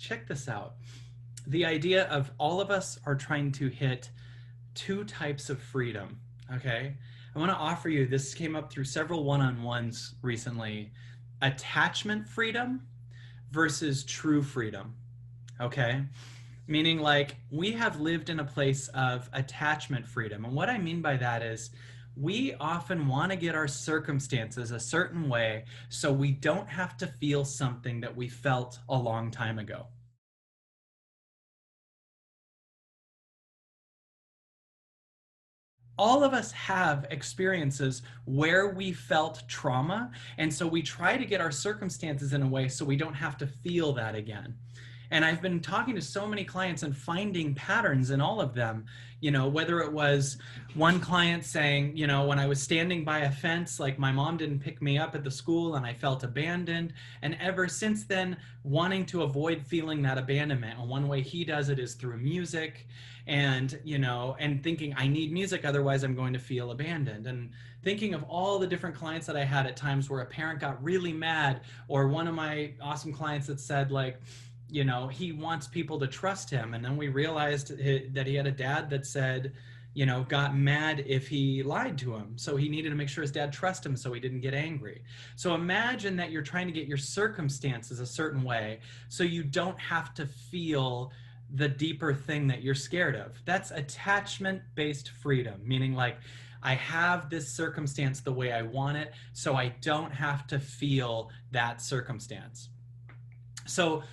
check this out. The idea of all of us are trying to hit two types of freedom, okay? I want to offer you, this came up through several one-on-ones recently, attachment freedom versus true freedom, okay? Meaning, like, we have lived in a place of attachment freedom. And what I mean by that is we often want to get our circumstances a certain way so we don't have to feel something that we felt a long time ago. All of us have experiences where we felt trauma, and so we try to get our circumstances in a way so we don't have to feel that again. And I've been talking to so many clients and finding patterns in all of them, whether it was one client saying, when I was standing by a fence, like my mom didn't pick me up at the school and I felt abandoned. And ever since then, wanting to avoid feeling that abandonment. And one way he does it is through music and, and thinking I need music, otherwise I'm going to feel abandoned. And thinking of all the different clients that I had at times where a parent got really mad, or one of my awesome clients that said, like, he wants people to trust him. And then we realized that he had a dad that said, got mad if he lied to him. So he needed to make sure his dad trusted him so he didn't get angry. So imagine that you're trying to get your circumstances a certain way so you don't have to feel the deeper thing that you're scared of. That's attachment-based freedom, meaning like, I have this circumstance the way I want it, so I don't have to feel that circumstance. So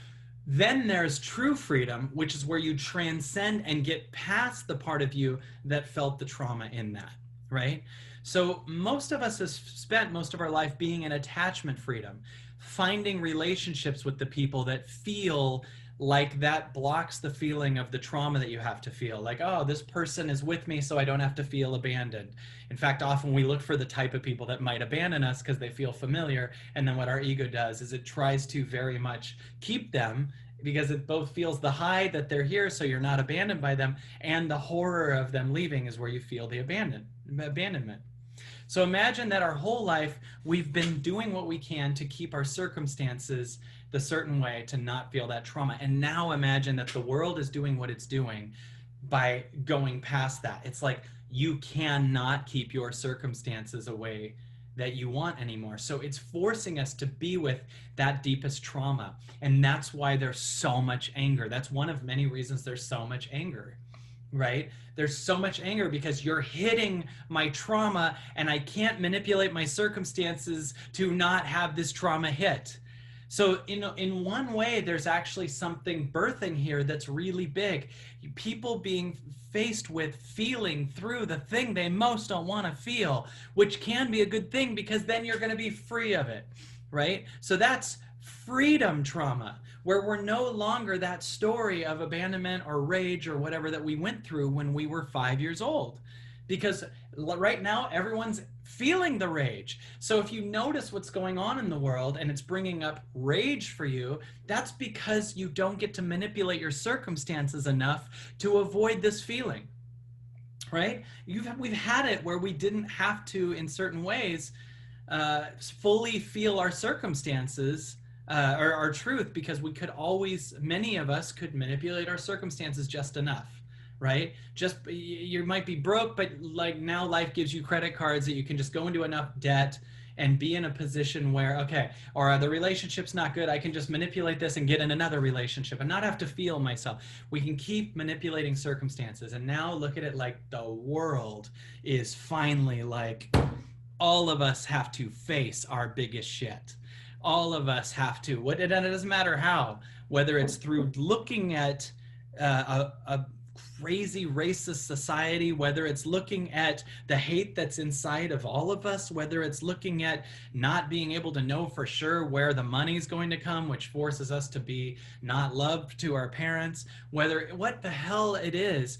then there's true freedom, which is where you transcend and get past the part of you that felt the trauma in that, right? So most of us have spent most of our life being in attachment freedom, finding relationships with the people that feel like that blocks the feeling of the trauma that you have to feel. Like, oh, this person is with me so I don't have to feel abandoned. In fact, often we look for the type of people that might abandon us because they feel familiar. And then what our ego does is it tries to very much keep them, because it both feels the high that they're here so you're not abandoned by them, and the horror of them leaving is where you feel the abandonment. So imagine that our whole life we've been doing what we can to keep our circumstances the certain way to not feel that trauma. And now imagine that the world is doing what it's doing by going past that. It's like you cannot keep your circumstances away that you want anymore. So it's forcing us to be with that deepest trauma. And that's why there's so much anger. That's one of many reasons there's so much anger, right? There's so much anger because you're hitting my trauma and I can't manipulate my circumstances to not have this trauma hit. So, in one way, there's actually something birthing here that's really big. People being faced with feeling through the thing they most don't want to feel, which can be a good thing because then you're going to be free of it, right? So that's freedom trauma, where we're no longer that story of abandonment or rage or whatever that we went through when we were 5 years old. Because right now, everyone's feeling the rage. So if you notice what's going on in the world and it's bringing up rage for you, that's because you don't get to manipulate your circumstances enough to avoid this feeling, right? We've had it where we didn't have to, in certain ways, fully feel our circumstances or our truth, because we could always, many of us could manipulate our circumstances just enough. Right? Just, you might be broke, but like now life gives you credit cards that you can just go into enough debt and be in a position where, okay, or the relationship's not good, I can just manipulate this and get in another relationship and not have to feel myself. We can keep manipulating circumstances. And now look at it like the world is finally like, all of us have to face our biggest shit. All of us have to, and it doesn't matter how, whether it's through looking at a crazy racist society, whether it's looking at the hate that's inside of all of us, whether it's looking at not being able to know for sure where the money's going to come, which forces us to be not loved to our parents, whether what the hell it is,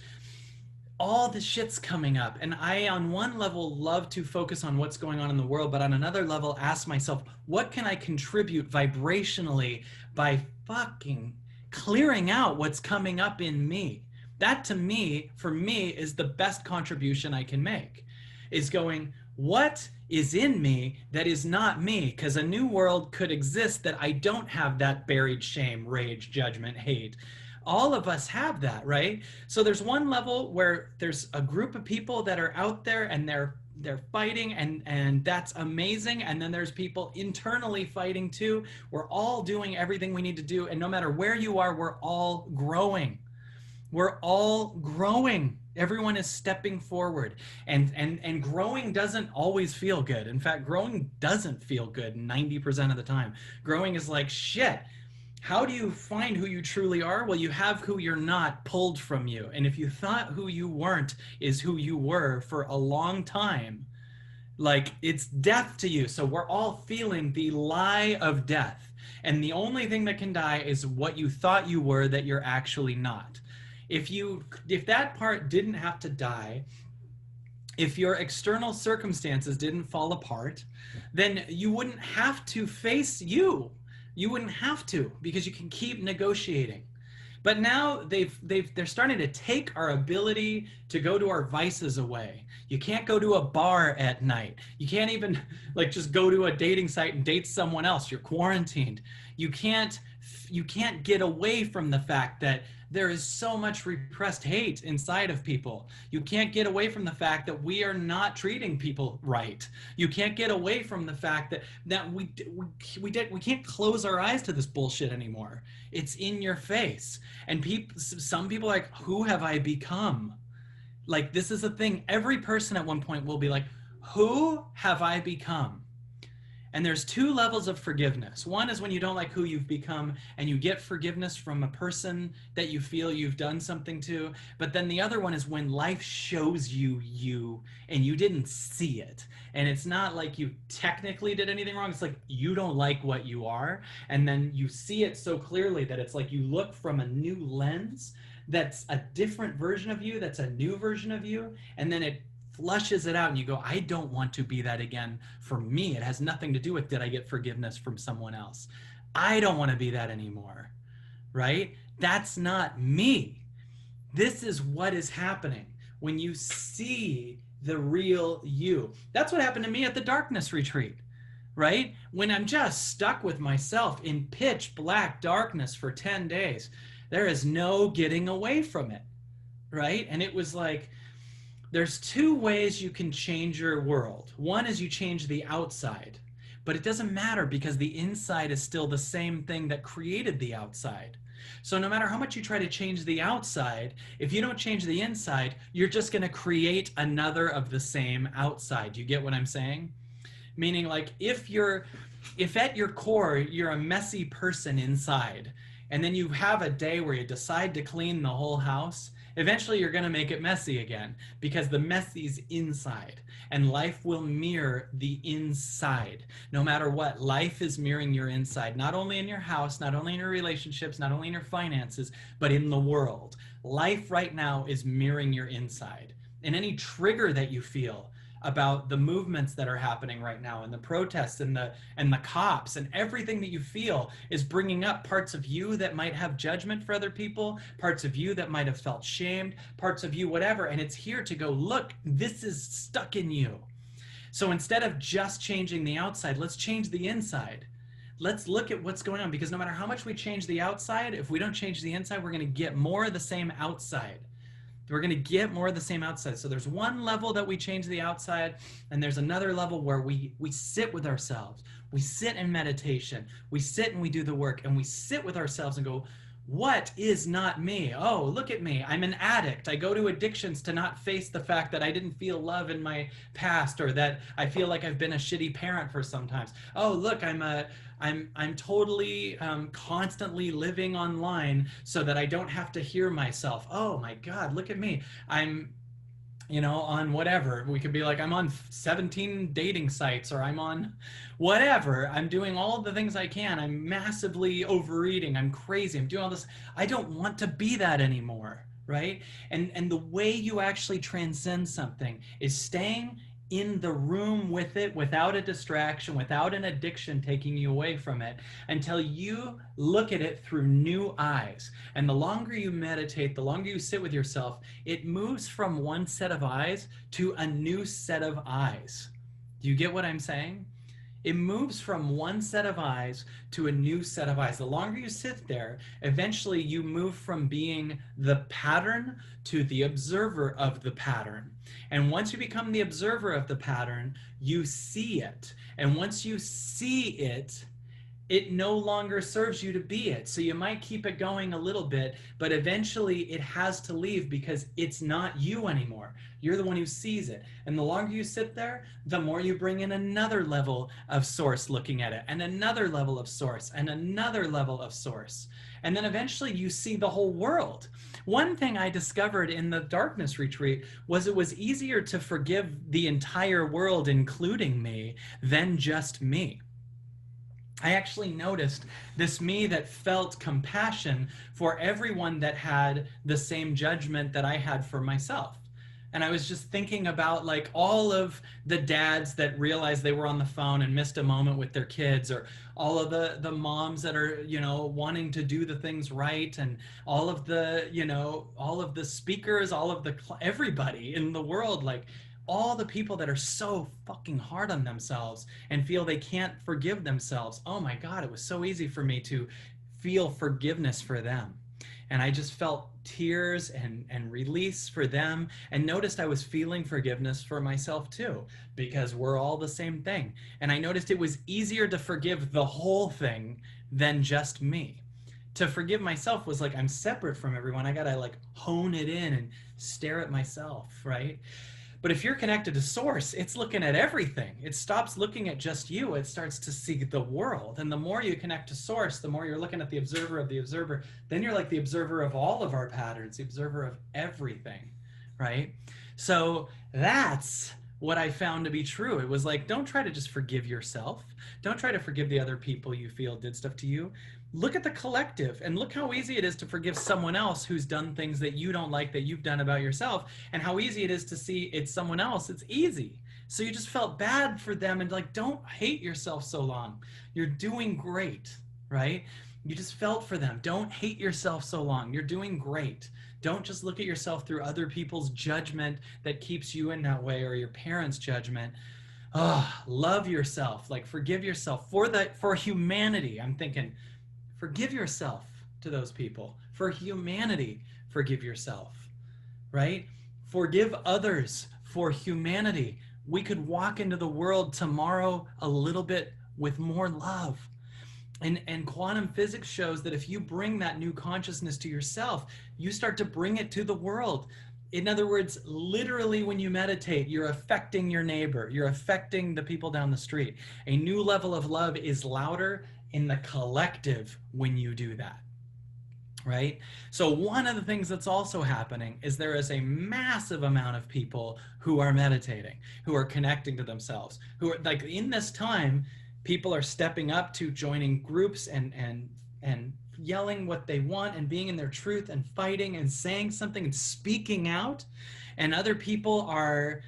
all the shit's coming up. And I, on one level, love to focus on what's going on in the world, but on another level, ask myself, what can I contribute vibrationally by fucking clearing out what's coming up in me? That, to me, for me, is the best contribution I can make, is going, what is in me that is not me, because a new world could exist that I don't have that buried shame, rage, judgment, hate. All of us have that, right? So there's one level where there's a group of people that are out there and they're fighting, and that's amazing. And then there's people internally fighting too. We're all doing everything we need to do, and no matter where you are, we're all growing. We're all growing. Everyone is stepping forward, and growing doesn't always feel good. In fact, growing doesn't feel good 90% of the time. Growing is like, shit, how do you find who you truly are? Well, you have who you're not pulled from you. And if you thought who you weren't is who you were for a long time, like, it's death to you. So we're all feeling the lie of death. And the only thing that can die is what you thought you were that you're actually not. If that part didn't have to die, if your external circumstances didn't fall apart, then you wouldn't have to face you. You wouldn't have to, because you can keep negotiating. But now they're starting to take our ability to go to our vices away. You can't go to a bar at night. You can't even like just go to a dating site and date someone else. You're quarantined. You can't get away from the fact that there is so much repressed hate inside of people. You can't get away from the fact that we are not treating people right. You can't get away from the fact that we can't close our eyes to this bullshit anymore. It's in your face. And some people are like, who have I become? Like, this is a thing. Every person at one point will be like, who have I become? And there's two levels of forgiveness. One is when you don't like who you've become and you get forgiveness from a person that you feel you've done something to. But then the other one is when life shows you and you didn't see it. And it's not like you technically did anything wrong. It's like you don't like what you are. And then you see it so clearly that it's like you look from a new lens that's a different version of you, that's a new version of you. And then it flushes it out and you go, I don't want to be that again for me. It has nothing to do with, did I get forgiveness from someone else? I don't want to be that anymore, right? That's not me. This is what is happening when you see the real you. That's what happened to me at the darkness retreat, right? When I'm just stuck with myself in pitch black darkness for 10 days, there is no getting away from it, right? And it was like, there's two ways you can change your world. One is you change the outside, but it doesn't matter because the inside is still the same thing that created the outside. So no matter how much you try to change the outside, if you don't change the inside, you're just going to create another of the same outside. You get what I'm saying? Meaning, like, if at your core, you're a messy person inside, and then you have a day where you decide to clean the whole house, eventually you're going to make it messy again because the messy's inside, and life will mirror the inside. No matter what, life is mirroring your inside, not only in your house, not only in your relationships, not only in your finances, but in the world. Life right now is mirroring your inside. And any trigger that you feel about the movements that are happening right now and the protests and the cops and everything that you feel is bringing up parts of you that might have judgment for other people, parts of you that might have felt shamed, parts of you, whatever. And it's here to go, look, this is stuck in you. So instead of just changing the outside, let's change the inside. Let's look at what's going on, because no matter how much we change the outside, if we don't change the inside, we're going to get more of the same outside. We're going to get more of the same outside. So there's one level that we change the outside, and there's another level where we sit with ourselves. We sit in meditation. We sit and we do the work, and we sit with ourselves and go, what is not me? Oh, look at me. I'm an addict. I go to addictions to not face the fact that I didn't feel love in my past, or that I feel like I've been a shitty parent for sometimes. Oh, look, I'm totally constantly living online so that I don't have to hear myself. Oh my God, look at me. I'm, on whatever. We could be like, I'm on 17 dating sites, or I'm on whatever. I'm doing all the things I can. I'm massively overeating. I'm crazy. I'm doing all this. I don't want to be that anymore, right? And the way you actually transcend something is staying in the room with it, without a distraction, without an addiction taking you away from it, until you look at it through new eyes. And the longer you meditate, the longer you sit with yourself, it moves from one set of eyes to a new set of eyes. Do you get what I'm saying? It moves from one set of eyes to a new set of eyes. The longer you sit there, eventually you move from being the pattern to the observer of the pattern. And once you become the observer of the pattern, you see it. And once you see it, it no longer serves you to be it. So you might keep it going a little bit, but eventually it has to leave because it's not you anymore. You're the one who sees it. And the longer you sit there, the more you bring in another level of source looking at it, and another level of source, and another level of source. And then eventually you see the whole world. One thing I discovered in the darkness retreat was it was easier to forgive the entire world, including me, than just me. I actually noticed this me that felt compassion for everyone that had the same judgment that I had for myself. And I was just thinking about like all of the dads that realized they were on the phone and missed a moment with their kids, or all of the moms that are, you know, wanting to do the things right, and all of the, you know, all of the speakers, all of the, everybody in the world, like all the people that are so fucking hard on themselves and feel they can't forgive themselves. Oh my God, it was so easy for me to feel forgiveness for them. And I just felt tears and release for them, and noticed I was feeling forgiveness for myself too, because we're all the same thing. And I noticed it was easier to forgive the whole thing than just me. To forgive myself was like, I'm separate from everyone. I gotta like hone it in and stare at myself, right? But if you're connected to source, it's looking at everything. It stops looking at just you. It starts to see the world. And the more you connect to source, the more you're looking at the observer of the observer. Then you're like the observer of all of our patterns, the observer of everything, right? So that's what I found to be true. It was like, don't try to just forgive yourself. Don't try to forgive the other people you feel did stuff to you. Look at the collective, and look how easy it is to forgive someone else who's done things that you don't like that you've done about yourself, and how easy it is to see it's someone else. It's easy. So you just felt bad for them, and like, don't hate yourself so long. You're doing great, right? You just felt for them. Don't hate yourself so long. You're doing great. Don't just look at yourself through other people's judgment that keeps you in that way, or your parents' judgment. Oh, love yourself. Like, forgive yourself for humanity. I'm thinking, forgive yourself to those people. For humanity, forgive yourself, right? Forgive others for humanity. We could walk into the world tomorrow a little bit with more love. And quantum physics shows that if you bring that new consciousness to yourself, you start to bring it to the world. In other words, literally when you meditate, you're affecting your neighbor. You're affecting the people down the street. A new level of love is louder in the collective when you do that, right? So one of the things that's also happening is there is a massive amount of people who are meditating, who are connecting to themselves, who are like, in this time, people are stepping up to joining groups and yelling what they want and being in their truth and fighting and saying something and speaking out. And other people are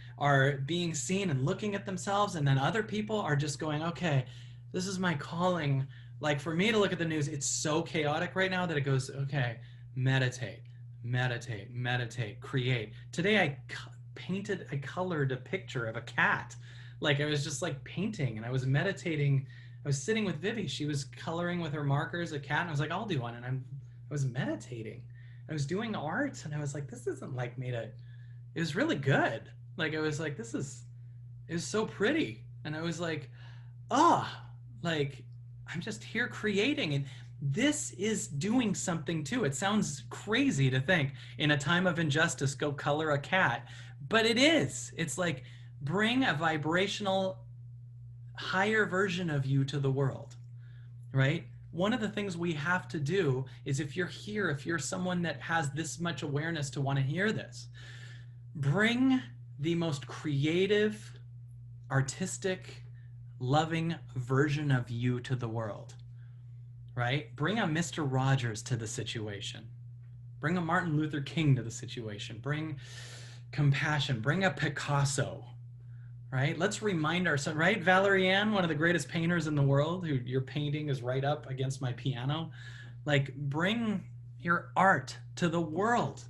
being seen and looking at themselves, and then other people are just going, okay, this is my calling. Like, for me to look at the news, it's so chaotic right now that it goes, okay, meditate, meditate, meditate, create. Today I colored a picture of a cat. Like, I was just like painting, and I was meditating. I was sitting with Vivi. She was coloring with her markers a cat, and I was like, I'll do one. And I was meditating. I was doing art, and I was like, this isn't like me to, it was really good. Like, I was like, it was so pretty. And I was like, like, I'm just here creating, and this is doing something too. It sounds crazy to think in a time of injustice, go color a cat, but it is. It's like, bring a vibrational higher version of you to the world, right? One of the things we have to do is, if you're here, if you're someone that has this much awareness to want to hear this, bring the most creative, artistic, loving version of you to the world, right? Bring a Mr. Rogers to the situation. Bring a Martin Luther King to the situation. Bring compassion. Bring a Picasso, right? Let's remind ourselves, right? Valerie Ann, one of the greatest painters in the world, who your painting is right up against my piano. Like, bring your art to the world.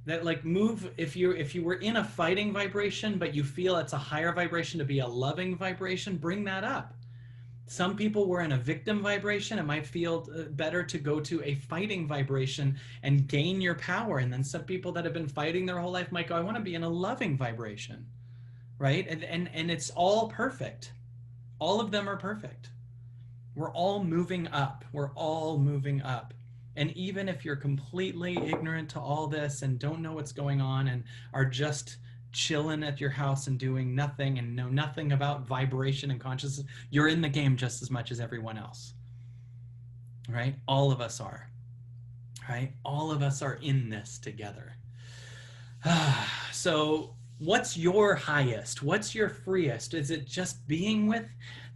That like move, if you were in a fighting vibration, but you feel it's a higher vibration to be a loving vibration, bring that up. Some people were in a victim vibration. It might feel better to go to a fighting vibration and gain your power. And then some people that have been fighting their whole life might go, I want to be in a loving vibration, right? And it's all perfect. All of them are perfect. We're all moving up. We're all moving up. And even if you're completely ignorant to all this and don't know what's going on and are just chilling at your house and doing nothing and know nothing about vibration and consciousness, you're in the game just as much as everyone else, right? All of us are, right? All of us are in this together. So what's your highest? What's your freest? Is it just being with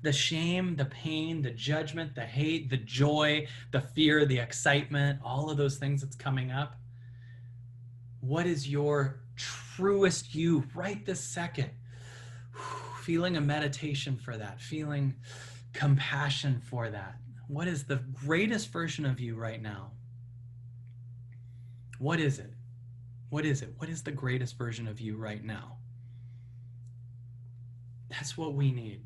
the shame, the pain, the judgment, the hate, the joy, the fear, the excitement, all of those things that's coming up? What is your truest you right this second? Feeling a meditation for that, feeling compassion for that. What is the greatest version of you right now? What is it? What is it? What is the greatest version of you right now? That's what we need.